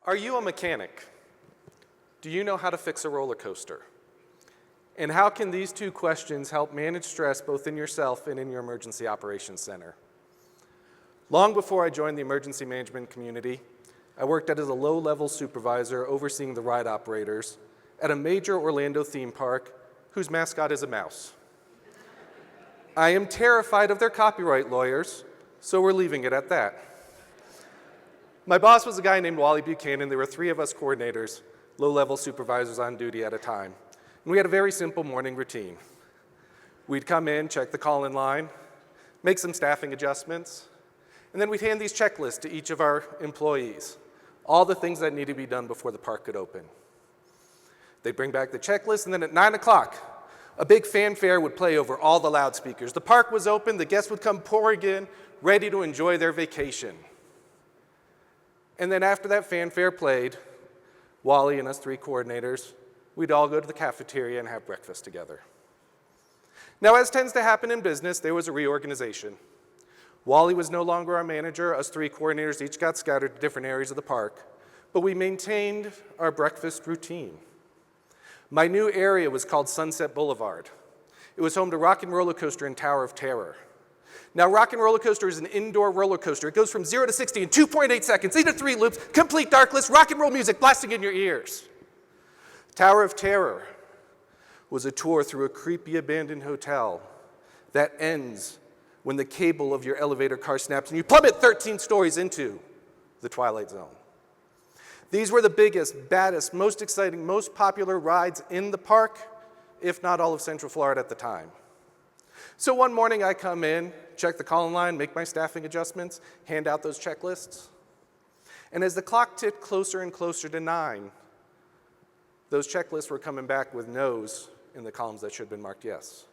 Are you a mechanic? Do you know how to fix a roller coaster? And how can these two questions help manage stress both in yourself and in your emergency operations center? Long before I joined the emergency management community, I worked as a low-level supervisor overseeing the ride operators at a major Orlando theme park whose mascot is a mouse. I am terrified of their copyright lawyers, so we're leaving it at that. My boss was a guy named Wally Buchanan. There were 3 of us coordinators, low-level supervisors on duty at a time. And we had a very simple morning routine. We'd come in, check the call-in line, make some staffing adjustments, and then we'd hand these checklists to each of our employees, all the things that needed to be done before the park could open. They'd bring back the checklist, and then at 9 o'clock, a big fanfare would play over all the loudspeakers. The park was open, the guests would come pouring in, ready to enjoy their vacation. And then after that fanfare played, Wally and us 3 coordinators, we'd all go to the cafeteria and have breakfast together. Now, as tends to happen in business, there was a reorganization. Wally was no longer our manager. Us 3 coordinators each got scattered to different areas of the park, but we maintained our breakfast routine. My new area was called Sunset Boulevard. It was home to Rock and Roller Coaster and Tower of Terror. Now, Rock and Roller Coaster is an indoor roller coaster. It goes from 0 to 60 in 2.8 seconds, into 3 loops, complete darkness, rock and roll music blasting in your ears. Tower of Terror was a tour through a creepy abandoned hotel that ends when the cable of your elevator car snaps and you plummet 13 stories into the Twilight Zone. These were the biggest, baddest, most exciting, most popular rides in the park, if not all of Central Florida at the time. So one morning I come in, check the call-in line, make my staffing adjustments, hand out those checklists. And as the clock ticked closer and closer to 9, those checklists were coming back with no's in the columns that should have been marked yes.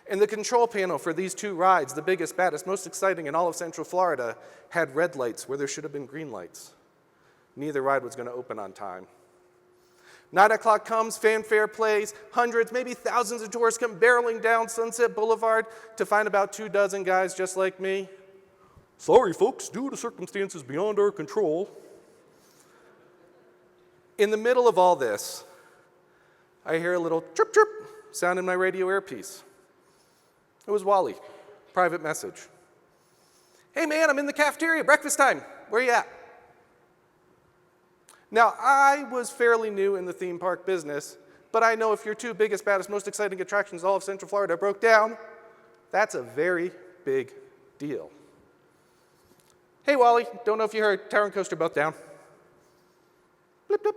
And the control panel for these 2 rides, the biggest, baddest, most exciting in all of Central Florida, had red lights where there should have been green lights. Neither ride was going to open on time. 9 o'clock comes, fanfare plays, hundreds, maybe thousands of tourists come barreling down Sunset Boulevard to find about 2 dozen guys just like me. Sorry, folks, due to circumstances beyond our control. In the middle of all this, I hear a little chirp, chirp sound in my radio earpiece. It was Wally, private message. Hey man, I'm in the cafeteria, breakfast time, where you at? Now, I was fairly new in the theme park business, but I know if your 2 biggest, baddest, most exciting attractions all of Central Florida broke down, that's a very big deal. Hey Wally, don't know if you heard, tower and coaster both down. Blip, blip.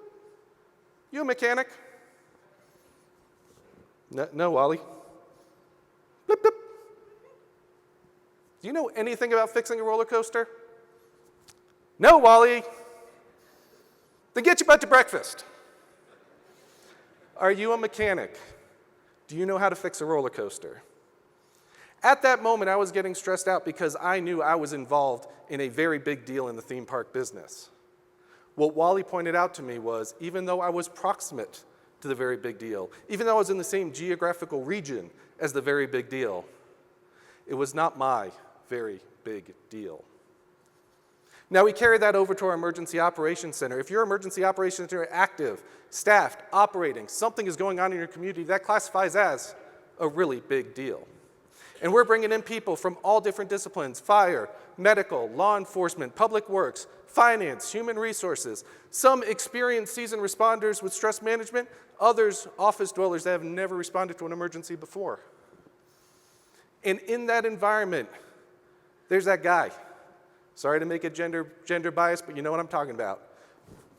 You a mechanic? No, Wally. Blip, blip. Do you know anything about fixing a roller coaster? No, Wally. Then get your butt to breakfast. Are you a mechanic? Do you know how to fix a roller coaster? At that moment, I was getting stressed out because I knew I was involved in a very big deal in the theme park business. What Wally pointed out to me was, even though I was proximate to the very big deal, even though I was in the same geographical region as the very big deal, it was not my very big deal. Now, we carry that over to our emergency operations center. If your emergency operations center is active, staffed, operating, something is going on in your community, that classifies as a really big deal. And we're bringing in people from all different disciplines: fire, medical, law enforcement, public works, finance, human resources, some experienced seasoned responders with stress management, others office dwellers that have never responded to an emergency before. And in that environment, there's that guy. Sorry to make it gender biased, but you know what I'm talking about.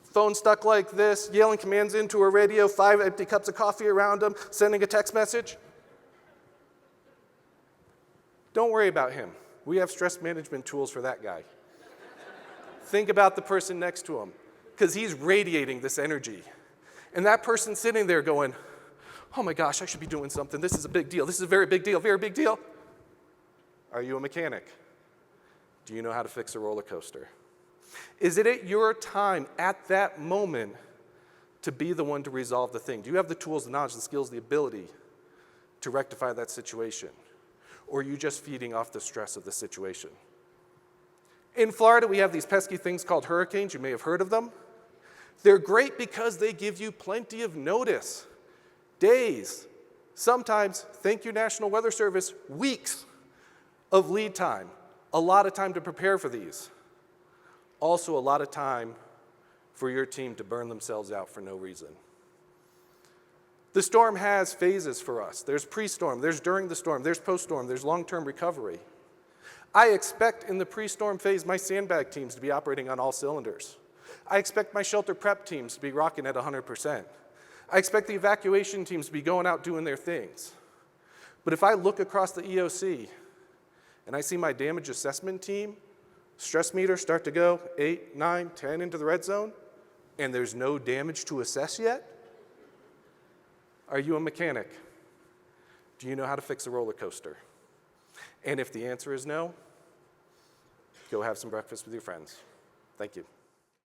Phone stuck like this, yelling commands into a radio, 5 empty cups of coffee around him, sending a text message. Don't worry about him. We have stress management tools for that guy. Think about the person next to him, because he's radiating this energy. And that person sitting there going, oh my gosh, I should be doing something. This is a big deal. This is a very big deal, very big deal. Are you a mechanic? Do you know how to fix a roller coaster? Is it at your time at that moment to be the one to resolve the thing? Do you have the tools, the knowledge, the skills, the ability to rectify that situation? Or are you just feeding off the stress of the situation? In Florida, we have these pesky things called hurricanes. You may have heard of them. They're great because they give you plenty of notice, days, sometimes, thank you National Weather Service, weeks of lead time, a lot of time to prepare for these. Also a lot of time for your team to burn themselves out for no reason. The storm has phases for us. There's pre-storm, there's during the storm, there's post-storm, there's long-term recovery. I expect in the pre-storm phase my sandbag teams to be operating on all cylinders. I expect my shelter prep teams to be rocking at 100%. I expect the evacuation teams to be going out doing their things. But if I look across the EOC and I see my damage assessment team, stress meter start to go 8, 9, 10 into the red zone, and there's no damage to assess yet, are you a mechanic? Do you know how to fix a roller coaster? And if the answer is no, go have some breakfast with your friends. Thank you.